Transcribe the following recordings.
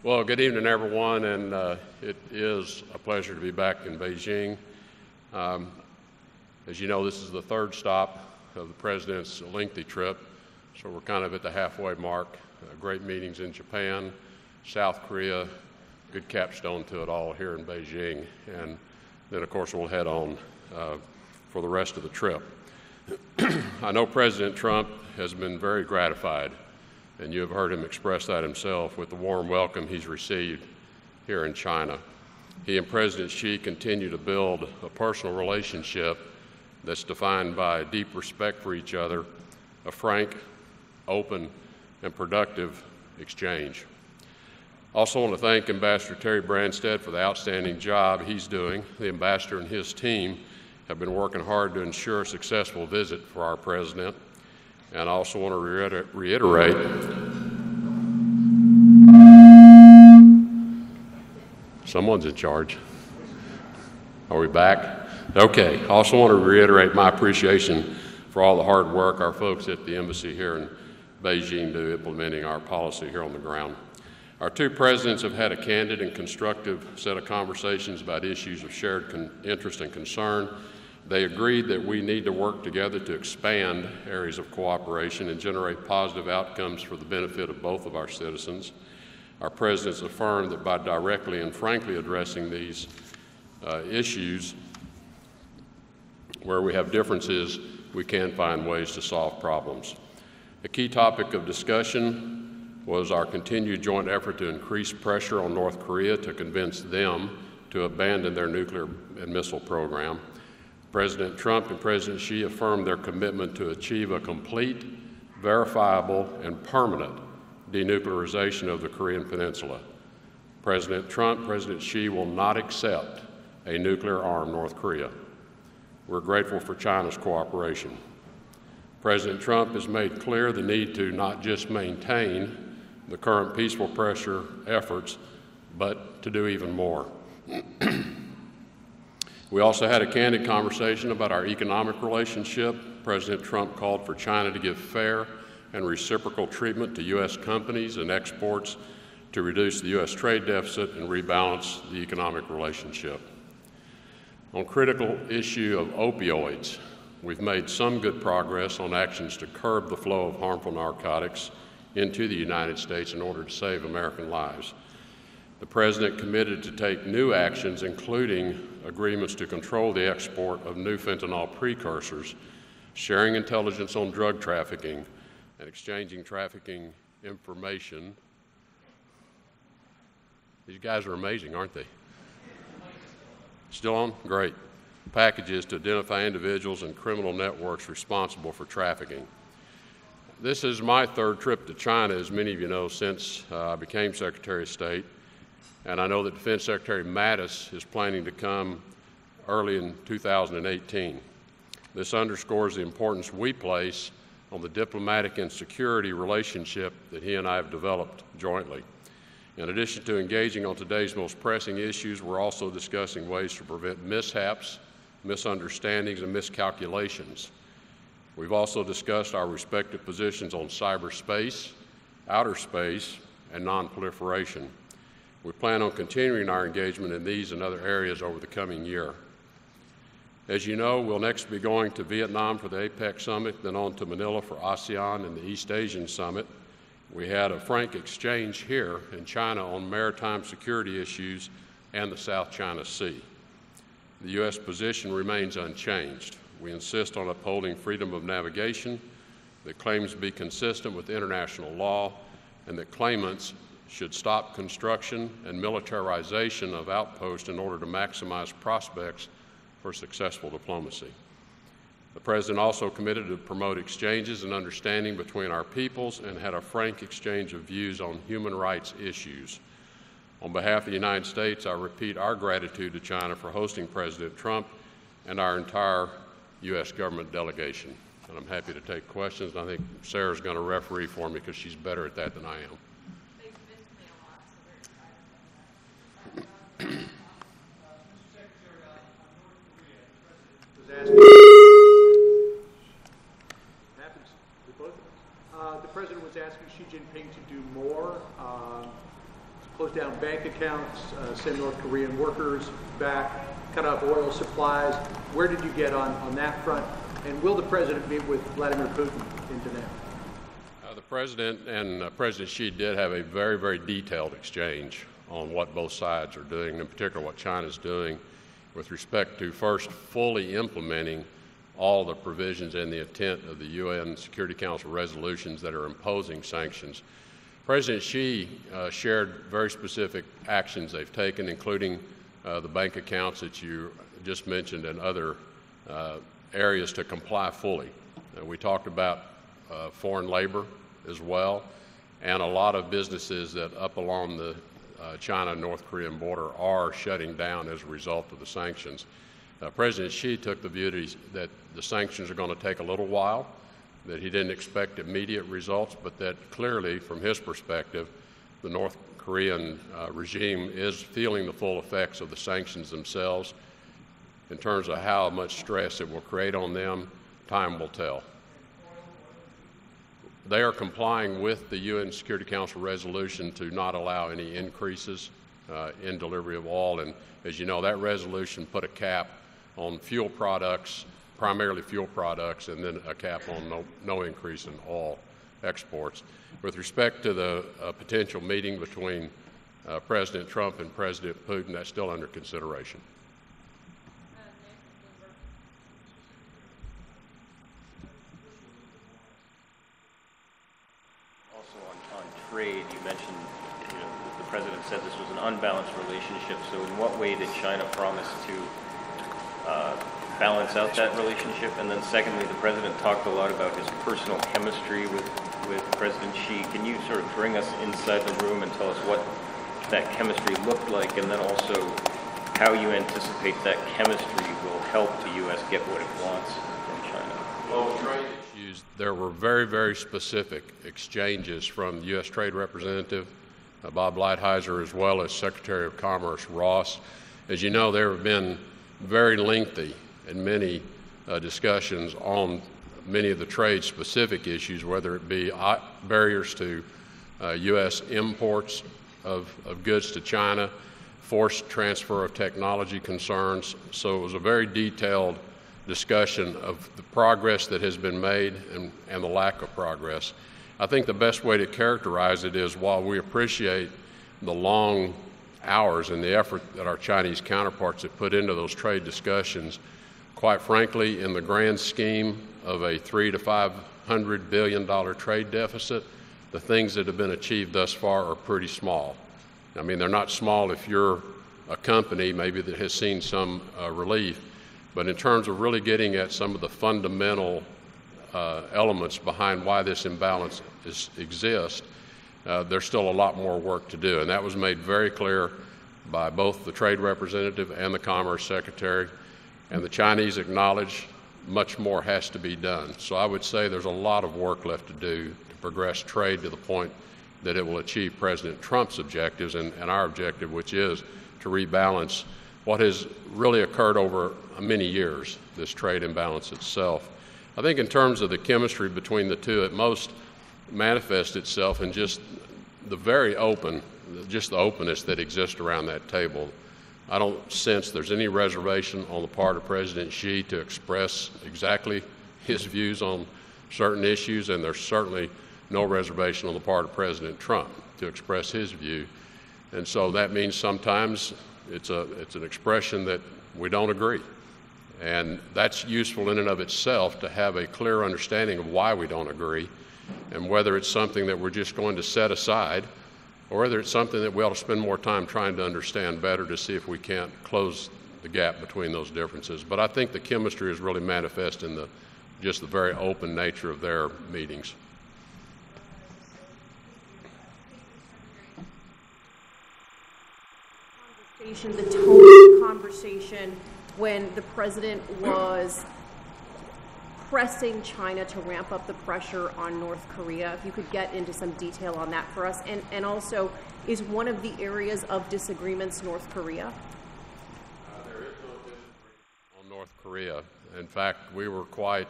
Well, good evening, everyone, and it is a pleasure to be back in Beijing. As you know, this is the third stop of the President's lengthy trip, so we're kind of at the halfway mark. Great meetings in Japan, South Korea, good capstone to it all here in Beijing, and then, of course, we'll head on for the rest of the trip. I know President Trump has been very gratified, and you have heard him express that himself with the warm welcome he's received here in China. He and President Xi continue to build a personal relationship that's defined by a deep respect for each other, a frank, open, and productive exchange. I also want to thank Ambassador Terry Branstad for the outstanding job he's doing. The ambassador and his team have been working hard to ensure a successful visit for our president. And I also want to reiterate someone's in charge. Are we back? Okay. I also want to reiterate my appreciation for all the hard work our folks at the embassy here in Beijing do implementing our policy here on the ground. Our two presidents have had a candid and constructive set of conversations about issues of shared interest and concern. They agreed that we need to work together to expand areas of cooperation and generate positive outcomes for the benefit of both of our citizens. Our presidents affirmed that by directly and frankly addressing these issues where we have differences, we can find ways to solve problems. A key topic of discussion was our continued joint effort to increase pressure on North Korea to convince them to abandon their nuclear and missile program. President Trump and President Xi affirmed their commitment to achieve a complete, verifiable, and permanent denuclearization of the Korean Peninsula. President Trump, President Xi will not accept a nuclear-armed North Korea. We're grateful for China's cooperation. President Trump has made clear the need to not just maintain the current peaceful pressure efforts, but to do even more. We also had a candid conversation about our economic relationship. President Trump called for China to give fair and reciprocal treatment to U.S. companies and exports to reduce the U.S. trade deficit and rebalance the economic relationship. On critical issue of opioids, we've made some good progress on actions to curb the flow of harmful narcotics into the United States in order to save American lives. The President committed to take new actions, including agreements to control the export of new fentanyl precursors, sharing intelligence on drug trafficking, and exchanging trafficking information. These guys are amazing, aren't they? Still on? Great. Packages to identify individuals and criminal networks responsible for trafficking. This is my third trip to China, as many of you know, since I became Secretary of State. And I know that Defense Secretary Mattis is planning to come early in 2018. This underscores the importance we place on the diplomatic and security relationship that he and I have developed jointly. In addition to engaging on today's most pressing issues, we're also discussing ways to prevent mishaps, misunderstandings, and miscalculations. We've also discussed our respective positions on cyberspace, outer space, and non-proliferation. We plan on continuing our engagement in these and other areas over the coming year. As you know, we'll next be going to Vietnam for the APEC Summit, then on to Manila for ASEAN and the East Asian Summit. We had a frank exchange here in China on maritime security issues and the South China Sea. The U.S. position remains unchanged. We insist on upholding freedom of navigation, that claims be consistent with international law, and that claimants should stop construction and militarization of outposts in order to maximize prospects for successful diplomacy. The President also committed to promote exchanges and understanding between our peoples and had a frank exchange of views on human rights issues. On behalf of the United States, I repeat our gratitude to China for hosting President Trump and our entire U.S. government delegation. And I'm happy to take questions. I think Sarah's going to referee for me because she's better at that than I am. The President was asking Xi Jinping to do more to close down bank accounts, send North Korean workers back, cut off oil supplies. Where did you get on that front? And will the president meet with Vladimir Putin into that? The president and President Xi did have a very, very detailed exchange on what both sides are doing, in particular what China's doing with respect to first fully implementing all the provisions and the intent of the UN Security Council resolutions that are imposing sanctions. President Xi shared very specific actions they've taken, including the bank accounts that you just mentioned and other areas to comply fully. We talked about foreign labor as well, and a lot of businesses that up along the China-North Korean border are shutting down as a result of the sanctions. President Xi took the view that the sanctions are going to take a little while, that he didn't expect immediate results, but that clearly, from his perspective, the North Korean regime is feeling the full effects of the sanctions themselves. In terms of how much stress it will create on them, time will tell. They are complying with the UN Security Council resolution to not allow any increases in delivery of oil. And as you know, that resolution put a cap on fuel products, primarily fuel products, and then a cap on no increase in oil exports. With respect to the potential meeting between President Trump and President Putin, that's still under consideration. Trade, you mentioned, the president said this was an unbalanced relationship. So in what way did China promise to balance out that relationship? And then secondly, the president talked a lot about his personal chemistry with President Xi. Can you sort of bring us inside the room and tell us what that chemistry looked like, and then also how you anticipate that chemistry will help the U.S. get what it wants from China? Well, trade issues, there were very, very specific exchanges from the U.S. Trade Representative, Bob Lighthizer, as well as Secretary of Commerce Ross. As you know, there have been very lengthy and many discussions on many of the trade-specific issues, whether it be barriers to U.S. imports of goods to China, forced transfer of technology concerns. So it was a very detailed discussion of the progress that has been made and the lack of progress. I think the best way to characterize it is, while we appreciate the long hours and the effort that our Chinese counterparts have put into those trade discussions, quite frankly, in the grand scheme of a $300 to $500 billion trade deficit, the things that have been achieved thus far are pretty small. I mean, they're not small if you're a company maybe that has seen some relief, but in terms of really getting at some of the fundamental elements behind why this imbalance exists, there's still a lot more work to do. And that was made very clear by both the Trade Representative and the Commerce Secretary. And the Chinese acknowledge much more has to be done. So I would say there's a lot of work left to do to progress trade to the point that it will achieve President Trump's objectives and our objective, which is to rebalance what has really occurred over many years, this trade imbalance itself. I think in terms of the chemistry between the two, it most manifests itself in just the very just the openness that exists around that table. I don't sense there's any reservation on the part of President Xi to express exactly his views on certain issues, and there's certainly no reservation on the part of President Trump to express his view. And so that means sometimes it's an expression that we don't agree. And that's useful in and of itself to have a clear understanding of why we don't agree, and whether it's something that we're just going to set aside, or whether it's something that we ought to spend more time trying to understand better to see if we can't close the gap between those differences. But I think the chemistry is really manifest in just the very open nature of their meetings. The tone of the conversation when the president was pressing China to ramp up the pressure on North Korea. If you could get into some detail on that for us. And also, is one of the areas of disagreements North Korea? There is no disagreement on North Korea. In fact, we were quite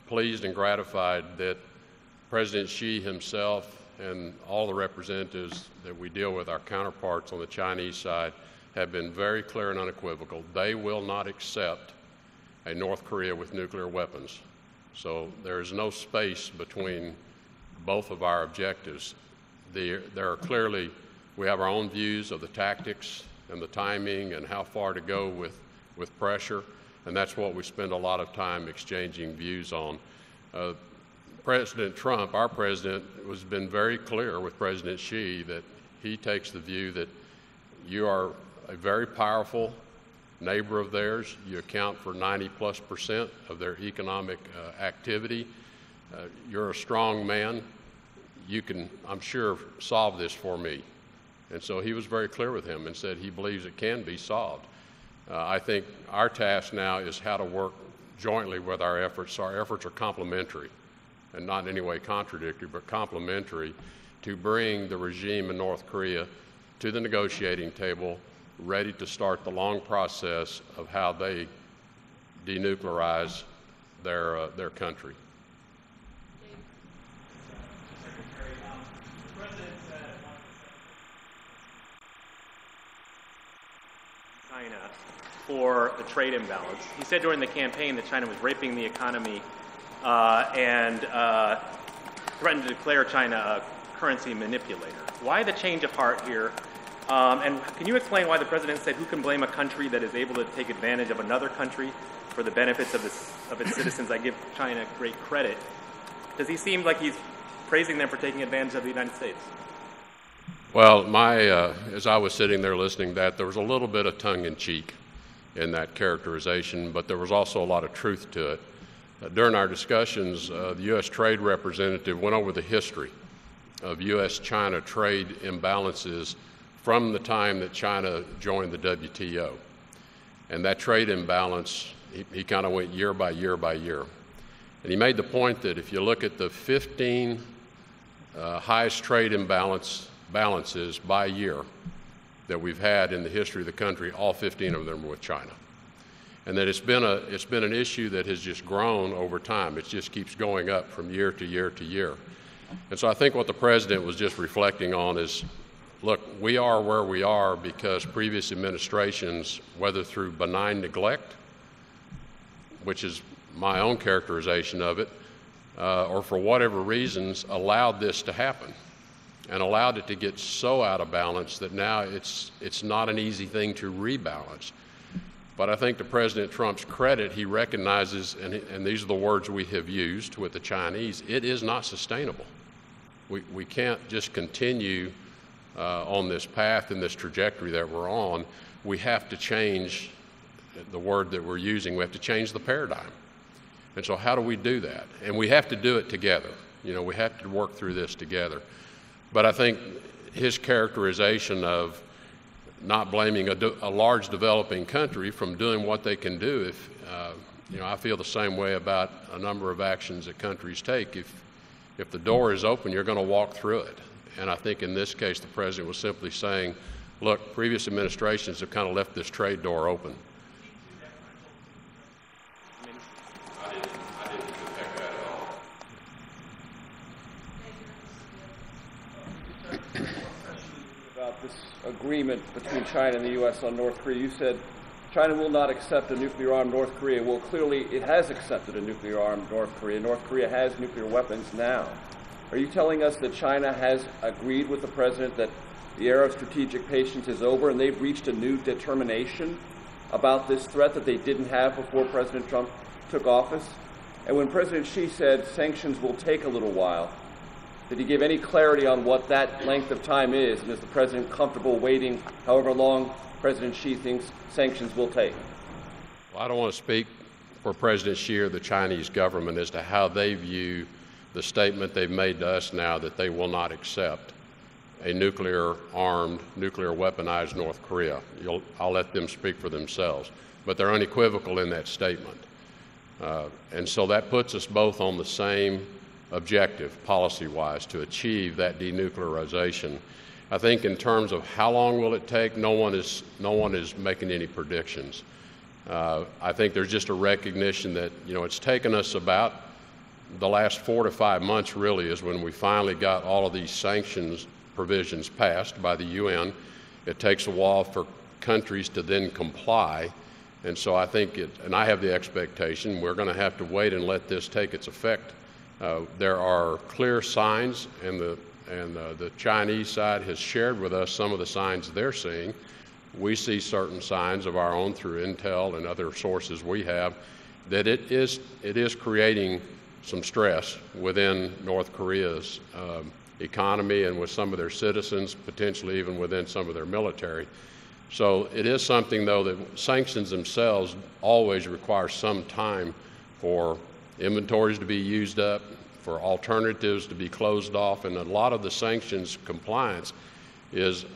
pleased and gratified that President Xi himself and all the representatives that we deal with, our counterparts on the Chinese side, have been very clear and unequivocal. They will not accept a North Korea with nuclear weapons. So there is no space between both of our objectives. There are clearly, we have our own views of the tactics and the timing and how far to go with pressure, and that's what we spend a lot of time exchanging views on. President Trump, our president, has been very clear with President Xi that he takes the view that you are a very powerful neighbor of theirs. You account for 90+% of their economic activity. You're a strong man. You can, I'm sure, solve this for me. And so he was very clear with him and said he believes it can be solved. I think our task now is how to work jointly with our efforts. Our efforts are complementary and not in any way contradictory, but complementary to bring the regime in North Korea to the negotiating table, ready to start the long process of how they denuclearize their country. China for the trade imbalance. He said during the campaign that China was raping the economy and threatened to declare China a currency manipulator. Why the change of heart here? And can you explain why the president said who can blame a country that is able to take advantage of another country for the benefits of its citizens? I give China great credit. Does he seem like he's praising them for taking advantage of the United States? Well, as I was sitting there listening to that, there was a little bit of tongue-in-cheek in that characterization, but there was also a lot of truth to it. During our discussions, the U.S. Trade Representative went over the history of U.S.-China trade imbalances from the time that China joined the WTO. And that trade imbalance, he kind of went year by year by year. And he made the point that if you look at the 15 highest trade balances by year that we've had in the history of the country, all 15 of them are with China. And that it's been an issue that has just grown over time. It just keeps going up from year to year to year. And so I think what the president was just reflecting on is, look, we are where we are because previous administrations, whether through benign neglect, which is my own characterization of it, or for whatever reasons, allowed this to happen and allowed it to get so out of balance that now it's not an easy thing to rebalance. But I think to President Trump's credit, he recognizes, and these are the words we have used with the Chinese, it is not sustainable. We can't just continue on this path and this trajectory that we're on. We have to change the word that we're using. We have to change the paradigm. And so how do we do that? And we have to do it together. You know, we have to work through this together. But I think his characterization of not blaming a large developing country from doing what they can do, I feel the same way about a number of actions that countries take. If the door is open, you're going to walk through it. And I think in this case, the president was simply saying, look, previous administrations have kind of left this trade door open. I didn't detect that at all. About this agreement between China and the U.S. on North Korea, you said China will not accept a nuclear-armed North Korea. Well, clearly it has accepted a nuclear-armed North Korea. North Korea has nuclear weapons now. Are you telling us that China has agreed with the president that the era of strategic patience is over and they've reached a new determination about this threat that they didn't have before President Trump took office? And when President Xi said sanctions will take a little while, did he give any clarity on what that length of time is? And is the president comfortable waiting however long President Xi thinks sanctions will take? Well, I don't want to speak for President Xi or the Chinese government as to how they view the statement they've made to us now that they will not accept a nuclear-armed, nuclear-weaponized North Korea. I'll let them speak for themselves. But they're unequivocal in that statement. And so that puts us both on the same objective, policy-wise, to achieve that denuclearization. I think in terms of how long will it take, no one is making any predictions. I think there's just a recognition that, it's taken us about the last 4 to 5 months really is when we finally got all of these sanctions provisions passed by the UN. It takes a while for countries to then comply. And so I think and I have the expectation we're going to have to wait and let this take its effect. There are clear signs, and the Chinese side has shared with us some of the signs they're seeing. We see certain signs of our own through intel and other sources we have that it is creating some stress within North Korea's economy and with some of their citizens, potentially even within some of their military. So it is something, though, that sanctions themselves always require some time for inventories to be used up, for alternatives to be closed off, and a lot of the sanctions compliance is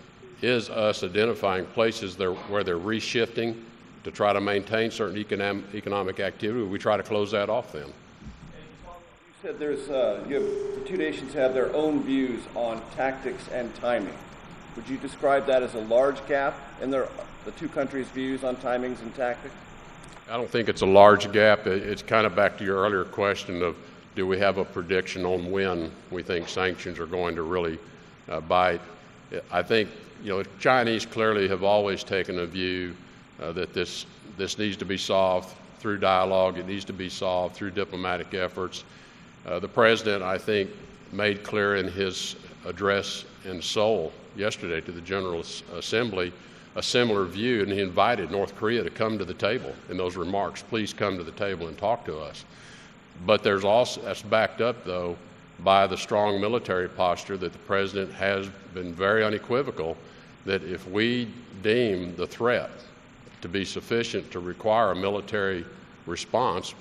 us identifying places where they're reshifting to try to maintain certain economic activity. We try to close that off then. You said the two nations have their own views on tactics and timing. Would you describe that as a large gap in the two countries' views on timings and tactics? I don't think it's a large gap. It's kind of back to your earlier question of, do we have a prediction on when we think sanctions are going to really bite? I think, the Chinese clearly have always taken a view that this needs to be solved through dialogue. It needs to be solved through diplomatic efforts. The president, I think, made clear in his address in Seoul yesterday to the General Assembly a similar view, and he invited North Korea to come to the table in those remarks. Please come to the table and talk to us. But there's also, that's backed up, though, by the strong military posture that the president has been very unequivocal that if we deem the threat to be sufficient to require a military response,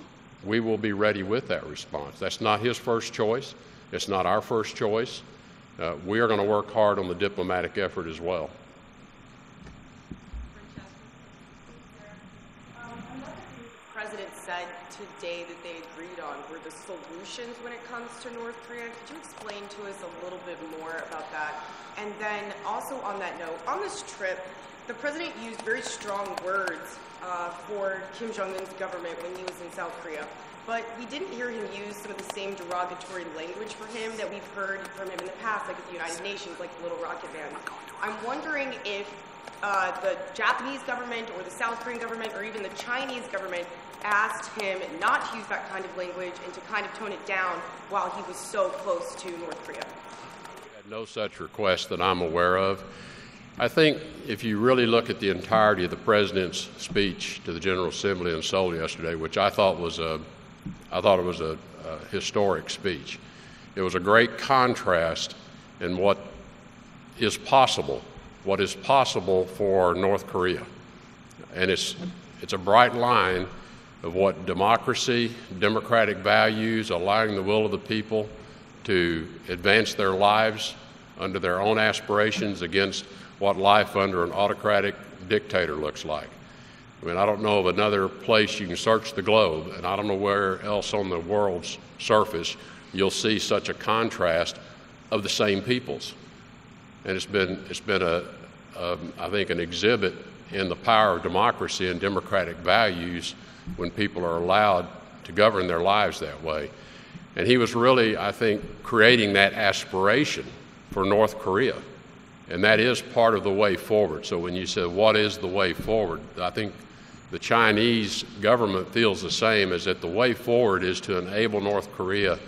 we will be ready with that response. That's not his first choice. It's not our first choice. We are going to work hard on the diplomatic effort as well. Another thing the president said today that they agreed on were the solutions when it comes to North Korea. Could you explain to us a little bit more about that? And then also on that note, on this trip, the president used very strong words for Kim Jong-un's government when he was in South Korea. But we didn't hear him use some of the same derogatory language for him that we've heard from him in the past, like at the United Nations, like the Little Rocket Man. I'm wondering if the Japanese government or the South Korean government or even the Chinese government asked him not to use that kind of language and to kind of tone it down while he was so close to North Korea. No such request that I'm aware of. I think if you really look at the entirety of the president's speech to the General Assembly in Seoul yesterday, which I thought it was a historic speech. It was a great contrast in what is possible for North Korea. And it's a bright line of what democracy, democratic values, allowing the will of the people to advance their lives under their own aspirations against what life under an autocratic dictator looks like. I mean, I don't know of another place you can search the globe, and I don't know where else on the world's surface you'll see such a contrast of the same peoples. And it's been I think, an exhibit in the power of democracy and democratic values when people are allowed to govern their lives that way. And he was really, I think, creating that aspiration for North Korea. And that is part of the way forward. So when you say, what is the way forward? I think the Chinese government feels the same, as that the way forward is to enable North Korea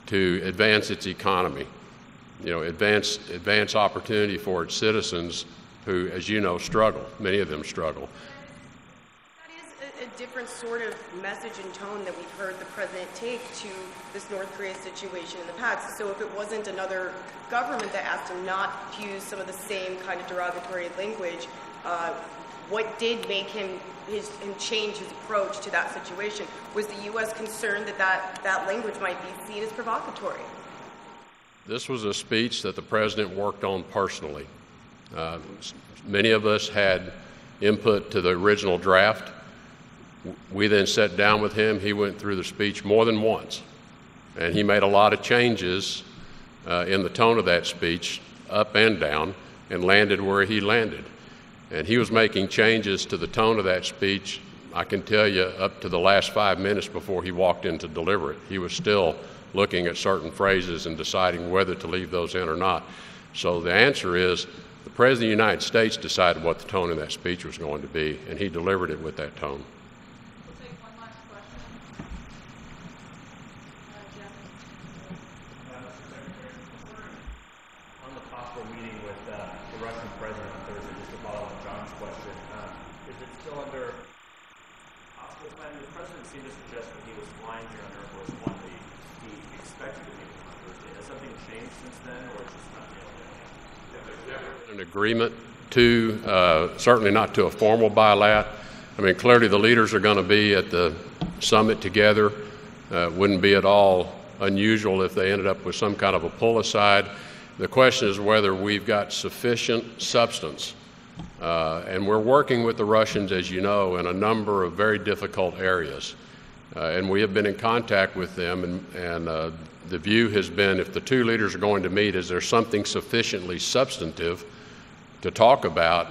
to advance its economy, advance opportunity for its citizens who, as you know, struggle. Many of them struggle. That is a different sort of message and tone that we've heard the president take to this North Korea situation in the past. So if it wasn't another government that asked him not to use some of the same kind of derogatory language, what did make him change his approach to that situation? Was the U.S. concerned that language might be seen as provocatory? This was a speech that the president worked on personally. Many of us had input to the original draft. We then sat down with him. He went through the speech more than once, and he made a lot of changes in the tone of that speech, up and down, and landed where he landed. And he was making changes to the tone of that speech, I can tell you up to the last 5 minutes before he walked in to deliver it, he was still looking at certain phrases and deciding whether to leave those in or not. So the answer is the President of the United States decided what the tone of that speech was going to be, and he delivered it with that tone. We'll take one last question. Jeff. Mr. Secretary, on the possible meeting with the Russian president on Thursday, just to follow up on John's question, is it still under possible plan? The president seemed to suggest when he was flying here on Air Force One that he expected to meet on Thursday. Has something changed since then, or it's just not nailed down yet? An agreement to, certainly not to a formal bilat. I mean, clearly the leaders are going to be at the summit together. Wouldn't be at all unusual if they ended up with some kind of a pull aside. The question is whether we've got sufficient substance. And we're working with the Russians, as you know, in a number of very difficult areas. And we have been in contact with them, and the view has been if the two leaders are going to meet, is there something sufficiently substantive to talk about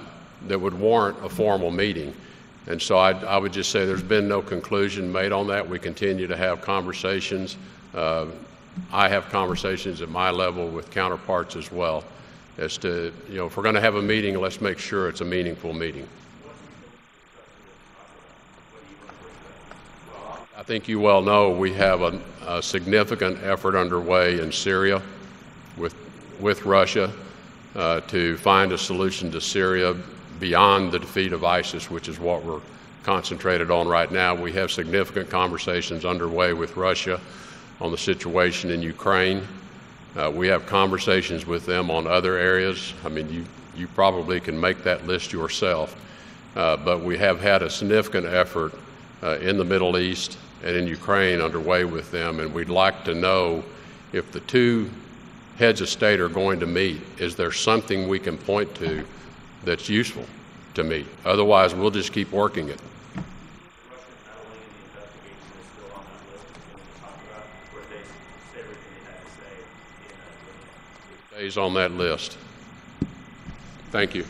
that would warrant a formal meeting? And so I would just say there's been no conclusion made on that. We continue to have conversations. I have conversations at my level with counterparts as well as to, if we're going to have a meeting, let's make sure it's a meaningful meeting. I think you well know we have a significant effort underway in Syria with Russia to find a solution to Syria beyond the defeat of ISIS, which is what we're concentrated on right now. We have significant conversations underway with Russia on the situation in Ukraine. We have conversations with them on other areas. I mean, you probably can make that list yourself. But we have had a significant effort in the Middle East and in Ukraine underway with them, and we'd like to know if the two heads of state are going to meet, is there something we can point to that's useful to meet? Otherwise, we'll just keep working it. Stays on that list. Thank you.